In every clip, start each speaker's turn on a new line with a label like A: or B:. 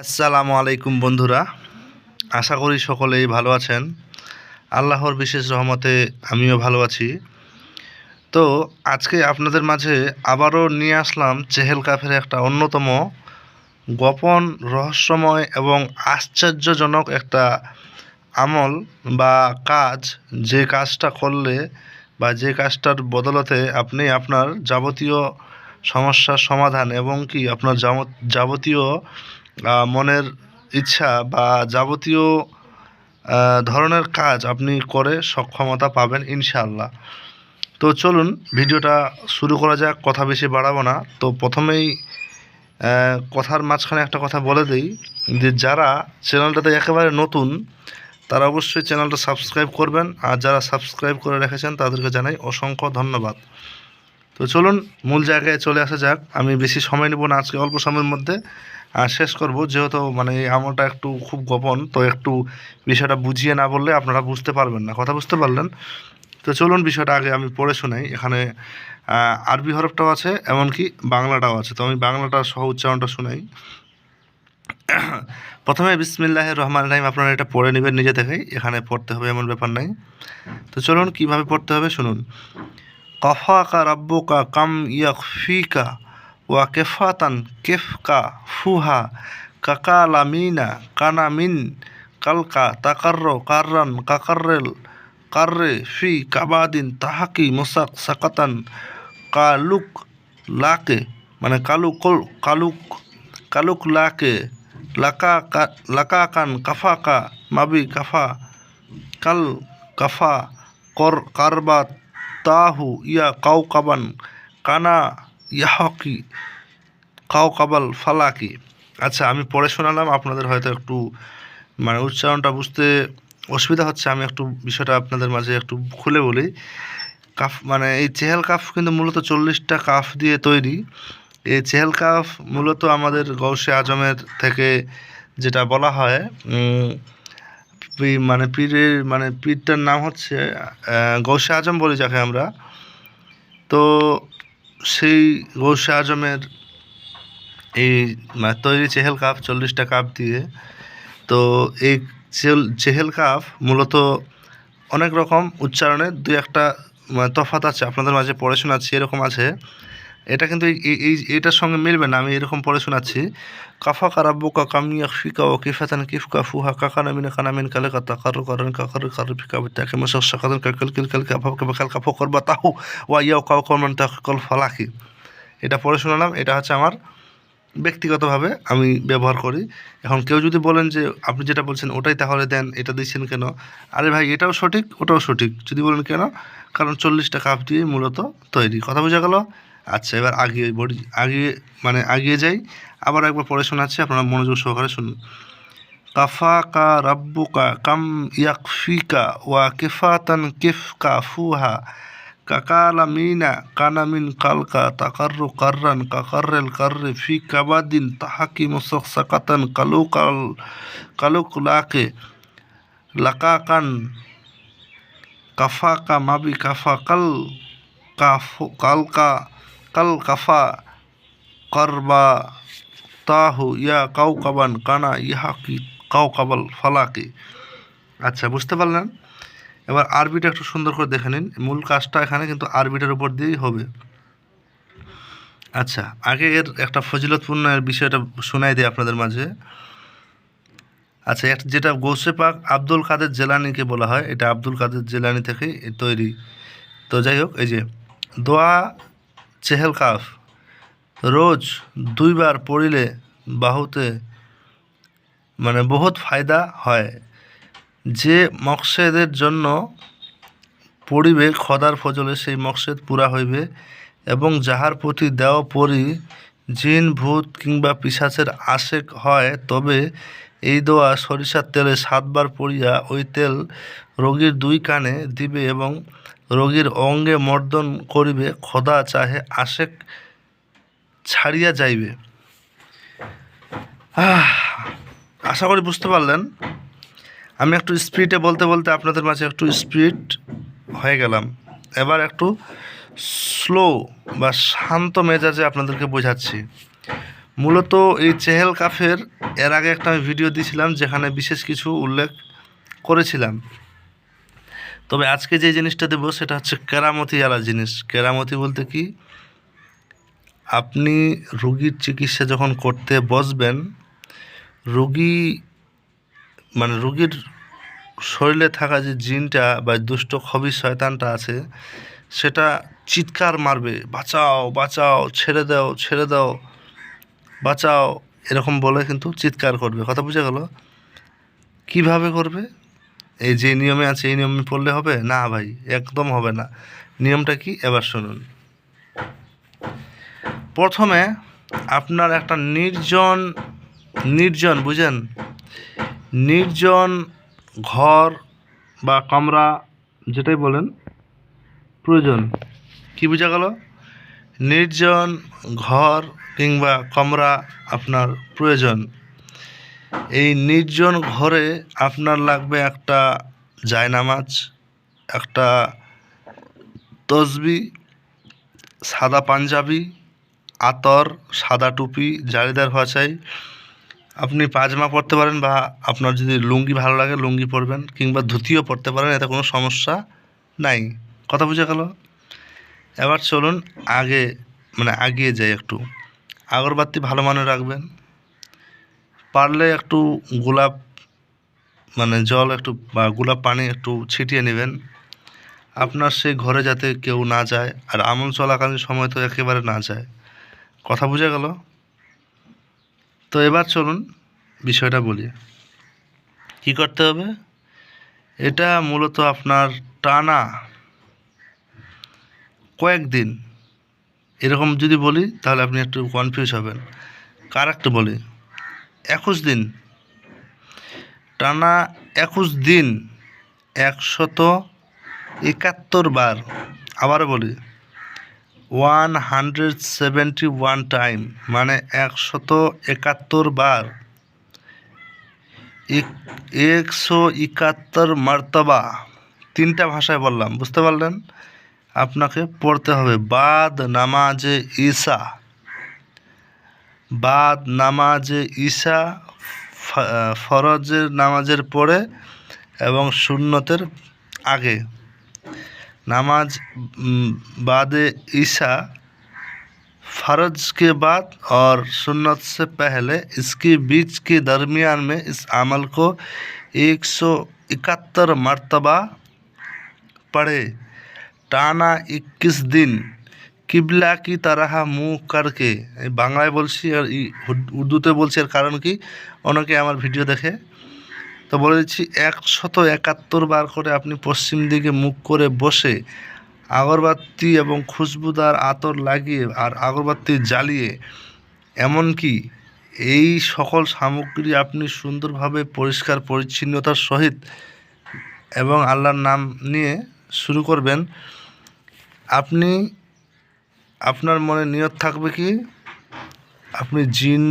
A: আসসালামু আলাইকুম বন্ধুরা, আশা করি সকলেই ভালো আছেন। আল্লাহর বিশেষ রহমতে আমিও ভালো আছি। তো আজকে আপনাদের মাঝে আবারও নিয়ে আসলাম চেহেল কাফের একটা অন্যতম গোপন, রহস্যময় এবং আশ্চর্যজনক একটা আমল বা কাজ, যে কাজটা করলে বা যে কাজটার বদলতে আপনি আপনার যাবতীয় সমস্যার সমাধান এবং কি আপনার যাবতীয় মনের ইচ্ছা বা যাবতীয় ধরনের কাজ আপনি করে সক্ষমতা পাবেন ইনশাআল্লাহ। তো চলুন ভিডিওটা শুরু করা যাক, কথা বেশি বাড়াবো না। তো প্রথমেই কথার মাঝখানে একটা কথা বলে দিই যে যারা চ্যানেলটাতে একেবারে নতুন তারা অবশ্যই চ্যানেলটা সাবস্ক্রাইব করবেন, আর যারা সাবস্ক্রাইব করে রেখেছেন তাদেরকে জানাই অসংখ্য ধন্যবাদ। তো চলুন মূল জায়গায় চলে আসা যাক। আমি বেশি সময় নেব না, আজকে অল্প সময়ের মধ্যে শেষ করব, যেহেতু মানে এই আমলটা একটু খুব গোপন, তো একটু বিষয়টা বুঝিয়ে না বললে আপনারা বুঝতে পারবেন না। কথা বুঝতে পারলেন? তো চলুন বিষয়টা আগে আমি পড়ে শোনাই। এখানে আরবি হরফটাও আছে, এমনকি বাংলাটাও আছে। তো আমি বাংলাটা সহ উচ্চারণটা শোনাই। প্রথমে বিসমিল্লাহির রহমানির রহিম আপনারা এটা পড়ে নেবেন নিজে থেকেই, এখানে পড়তে হবে এমন ব্যাপার নাই। তো চলুন কীভাবে পড়তে হবে শুনুন। কফাকা রাব্বুকা কাম ইয়াকফিকা ওয়া কেফাতান কেফকা ফুহা কাকালামিনা কানামিন কালকা তাকার্র কার্রান কাকার্রেল কার্রে ফি কাবাদিন তাহাকি মোসাক সাকাতান কালুক লাকে, মানে কালুক কালুক লাকে লাকাকান কাফাকা মাবি কাফা কাল কাফা কারবা তাহু ইয়া কাউকাবান কানা ইয়াহকি কাউকাবাল ফালাকি। আচ্ছা, আমি পড়ে শোনালাম, আপনাদের হয়তো একটু মানে উচ্চারণটা বুঝতে অসুবিধা হচ্ছে। আমি একটু বিষয়টা আপনাদের মাঝে একটু খুলে বলি। কাফ মানে এই চেহেল কাফ কিন্তু মূলত 40টা কাফ দিয়ে তৈরি। এই চেহেল কাফ মূলত আমাদের গৌসে আজমের থেকে যেটা বলা হয়, মানে পীরটার নাম হচ্ছে গৌসে আজম বলি যাকে আমরা। তো সেই গৌসে আজমের এই তৈরি চেহেল কাফ 40টা কাফ দিয়ে। তো এই চেহেল কাফ মূলত অনেক রকম উচ্চারণে দুই একটা তফাৎ আছে, আপনাদের মাঝে পড়ে শোনাচ্ছি। এরকম আছে, এটা কিন্তু এইটার সঙ্গে মিলবে না, আমি এরকম পড়ে শোনাচ্ছি। কাফা কারাব্বুকা কামিয়া ফিকা ও কিফাতান কিফকা ফুহা কাকানামিনা কানামিন কালেকা তাকারু কারণ কাকারু কারু ফিকা বিতাকে মশা সাকাদান কাকাল কিল কাল কাফা কাল কাফা করবা তাহু ওয়া ইয়াও কাউ কমান তাকাল ফালাকি। এটা পড়ে শোনালাম। এটা হচ্ছে আমার ব্যক্তিগতভাবে আমি ব্যবহার করি। এখন কেউ যদি বলেন যে আপনি যেটা বলছেন ওটাই তাহলে দেন, এটা দিচ্ছেন কেন? আরে ভাই, এটাও সঠিক ওটাও সঠিক। যদি বলেন কেন, কারণ 40টা কাপ দিয়ে মূলত তৈরি। কথা বোঝা গেল? আচ্ছা, এবার আগিয়ে যাই। আবার একবার পড়ে শোনাচ্ছি, আপনারা মনোযোগ সহকারে শুনুন। কাফাকা রাব্বুকা কাম ইয়াকফিকা ওয়া কিফাতান কিফকা ফুহা কাকালামিনা কানামিন কালকা তাকার্রু কার্রান কাকার্রেল কার্রে ফি কাবাদিন তাহাকি মুসক সাকাতান কালুক লাকে লাকাকান কাফাকা মাবি কাফা কাল কাফা কারবা তাহু ইয়া কাউকাবান কানা ইহাকি কাউকাবাল ফালাকি। আচ্ছা, বুঝতে পারলেন? এবার আরবিটা একটু সুন্দর করে দেখে নিন। মূল কাজটা এখানে কিন্তু আরবিটার উপর দিয়েই হবে। আচ্ছা, আগে এর একটা ফজিলতপূর্ণ বিষয়টা শোনাই দিই আপনাদের মাঝে। আচ্ছা, যেটা গৌসে পাক আব্দুল কাদের জেলানিকে বলা হয়, এটা আব্দুল কাদের জেলানি থেকেই তৈরি। তো যাই হোক, এই যে দোয়া চেহেল কাফ রোজ 2 বার পড়িলে বাহুতে বহুত ফায়দা হয়। যে মকসেদের জন্য পড়িবে খদার ফজলে সেই মকসেদ পুরা হইবে, এবং যাহার প্রতি দেওয়া পড়ি জিন ভূত কিংবা পিশাচের আশেক হয়, তবে এই দোয়া সরিষার তেলে 7 বার পড়িয়া ওই তেল রোগীর 2 কানে দিবে এবং রোগীর অঙ্গে মর্দন করিবে, খোদা চাহে আশেক ছাড়িয়া যাইবে। আশা করি বুঝতে পারলেন। আমি একটু স্পিডে বলতে বলতে আপনাদের মাঝে একটু স্পিড হয়ে গেলাম। এবার একটু স্লো বা শান্ত মেজাজে আপনাদেরকে বোঝাচ্ছি। মূলত এই চেহেল কাফের এর আগে একটা আমি ভিডিও দিয়েছিলাম যেখানে বিশেষ কিছু উল্লেখ করেছিলাম। তবে আজকে যে জিনিসটা দেবো সেটা হচ্ছে কেরামতি আলা জিনিস। কেরামতি বলতে কি, আপনি রুগীর চিকিৎসা যখন করতে বসবেন, রুগী মানে রুগীর শরীরে থাকা যে জিনটা বা দুষ্ট খবিস শয়তানটা আছে সেটা চিৎকার মারবে, বাঁচাও বাঁচাও, ছেড়ে দাও ছেড়ে দাও, বাঁচাও, এরকম বলে কিন্তু চিৎকার করবে। কথা বুঝে গেল? কিভাবে করবে? এই যে নিয়মে আছে এই নিয়মে পড়লে হবে না ভাই, একদম হবে না। নিয়মটা কি এবার শুনুন। প্রথমে আপনার একটা নির্জন বুঝেন, নির্জন ঘর বা কামরা যেটাই বলেন প্রয়োজন। কি বোঝা গেল? নির্জন ঘর কিংবা কামরা আপনার প্রয়োজন। এই নির্জন ঘরে আপনার লাগবে একটা জায়নামাজ, একটা তসবি, সাদা পাঞ্জাবি, আতর, সাদা টুপি, জালিদার হওয়া চাই। আপনি পায়জামা পরতে পারেন বা আপনার যদি লুঙ্গি ভালো লাগে লুঙ্গি পরবেন, কিংবা ধুতিও পরতে পারেন, এতে কোনো সমস্যা নাই। কথা বুঝে গেল? এবার চলুন আগিয়ে যাই একটু। আগরবাতি ভালো মানের রাখবেন, পারলে একটু গোলাপ জল একটু বা গোলাপ পানি একটু ছিটিয়ে নেবেন আপনার সেই ঘরে, যাতে কেউ না যায়, আর আমল চলাকালীন সময় তো একেবারে না যায়। কথা বুঝে গেল? তো এবার চলুন বিষয়টা বলি। কি করতে হবে? এটা মূলত আপনার টানা কয়েকদিন, এরকম যদি বলি তাহলে আপনি একটু কনফিউজ হবেন। কার একটু বলি, 21 দিন, টানা 21 দিন, 171 বার। আবারও বলি, 171 টাইম, মানে 171 বার, 171 মার্তবা। 3টা ভাষায় বললাম, বুঝতে পারলেন? আপনাকে পড়তে হবে বাদ নামাজে ঈশা, ফরজের নামাজের পরে এবং সুন্নতের আগে। नामाज बाद ईशा, फ़र्ज के बाद और सुन्नत से पहले, इसके बीच के दरमियान में इस अमल को 171 मरतबा पढ़े, टाना 21 दिन, किबला की तरह मुँह करके। बांग्लाয় বলছি আর উর্দুতে বলছি, এর কারণ কি, অনেকে আমার ভিডিও দেখে, তো বলে দিচ্ছি। 171 বার করে আপনি পশ্চিম দিকে মুখ করে বসে আগরবাতি এবং খুশবুদার আতর লাগিয়ে আর আগরবাতি জ্বালিয়ে, এমনকি এই সকল সামগ্রী আপনি সুন্দরভাবে পরিষ্কার পরিচ্ছন্নতার সহিত এবং আল্লাহর নাম নিয়ে শুরু করবেন। আপনি আপনার মনে নিয়ত থাকবে কি, আপনি জিন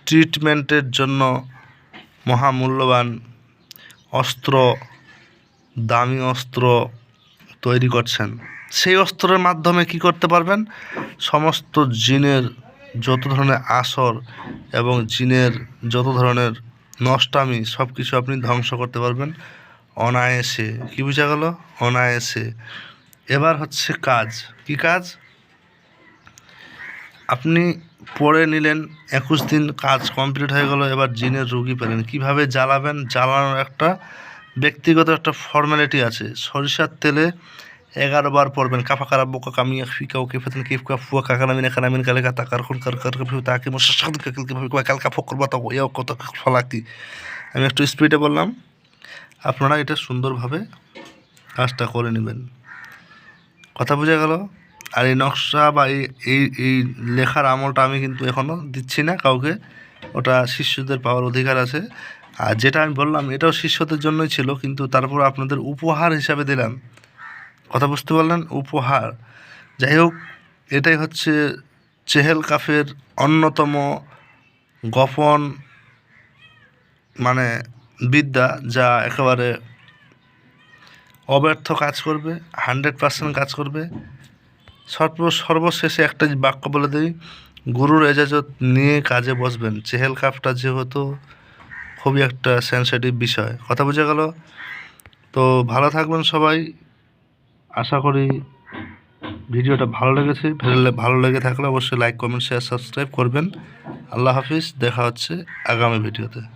A: ট্রিটমেন্টের জন্য মহামূল্যবান অস্ত্র, দামি অস্ত্র তৈরি করছেন। সেই অস্ত্রের মাধ্যমে কি করতে পারবেন? সমস্ত জিনের যত ধরনের আসর এবং জিনের যত ধরনের নষ্টামি সব কিছু আপনি ধ্বংস করতে পারবেন অনায়াসে। কি বোঝা গেল? অনায়াসে। এবার হচ্ছে কাজ। কি কাজ? আপনি পড়ে নিলেন, 21 দিন কাজ কমপ্লিট হয়ে গেল, এবার জিনের রুগী পেলেন। কীভাবে জ্বালাবেন? জ্বালানোর একটা ব্যক্তিগত একটা ফর্মালিটি আছে। সরিষার তেলে 11 বার পড়বেন। কাফা কারা বোকা কামিয়া ফিকা ওকে ফেতেন কিফকা ফুয়া কাকানামিনা কানামিন কালে কাতা কারখন কার কার তাকে মোশাদ কাকিল কিভাবে কালকা ফকর বাতা ইয়া কত ফলাকি। আমি একটু স্পিডে বললাম, আপনারা এটা সুন্দরভাবে কাজটা করে নেবেন। কথা বোঝা গেল? আর এই নকশা বা এই লেখার আমলটা আমি কিন্তু এখনও দিচ্ছি না কাউকে, ওটা শিষ্যদের পাওয়ার অধিকার আছে। আর যেটা আমি বললাম এটাও শিষ্যদের জন্যই ছিল, কিন্তু তারপর আপনাদের উপহার হিসাবে দিলাম। কথা বুঝতে পারলেন? উপহার। যাই হোক, এটাই হচ্ছে চেহেল কাফের অন্যতম গোপন বিদ্যা, যা একেবারে অব্যর্থ কাজ করবে, 100% কাজ করবে। সর্বশেষে একটা বাক্য বলে দিই, গুরুর এজাজত নিয়ে কাজে বসবেন। চেহেল কাফটা যেহেতু খুবই একটা সেন্সিটিভ বিষয়, কথা বোঝা গেল? তো ভালো থাকবেন সবাই। আশা করি ভিডিওটা ভালো লেগেছে। ভালো লেগে থাকলে অবশ্যই লাইক, কমেন্ট, শেয়ার, সাবস্ক্রাইব করবেন। আল্লাহ হাফিজ, দেখা হচ্ছে আগামী ভিডিওতে।